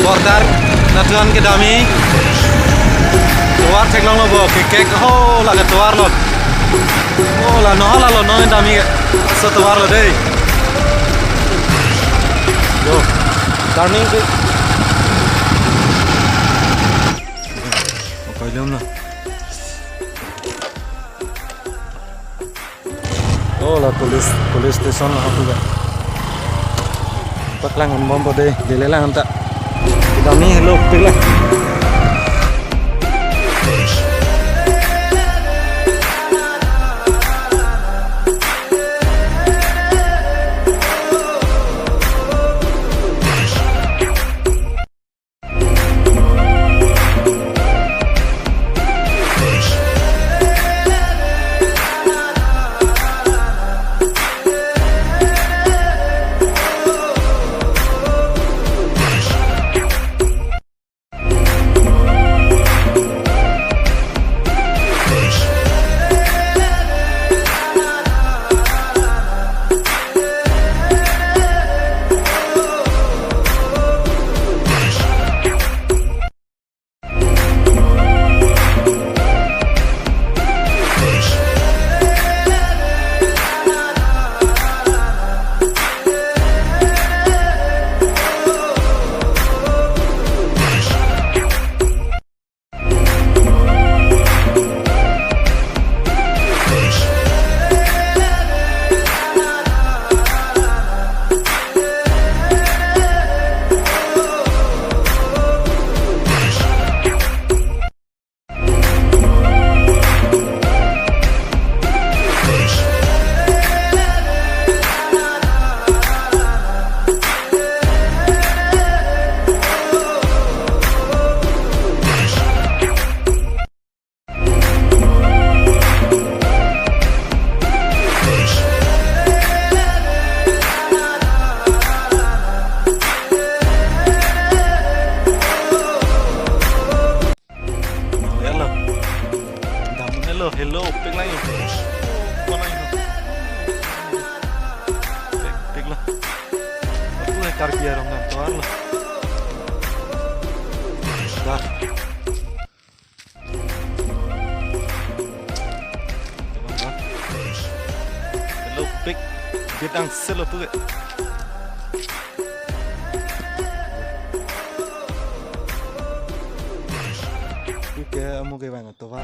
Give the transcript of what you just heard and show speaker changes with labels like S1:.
S1: Border natuan ke dami tuar thek long lo bo ke ho la ke tuar lo oh la no dami so tuar lo dei yo turning ke okay lem na oh la police station la tu ga paklang bom bo dei dele lang ta dami hello pila hello pek lang yun kung ano yun pek lang aku lah karbiya ram nam to arlo dar hello pek bidang selo tu ke amo ke bang to var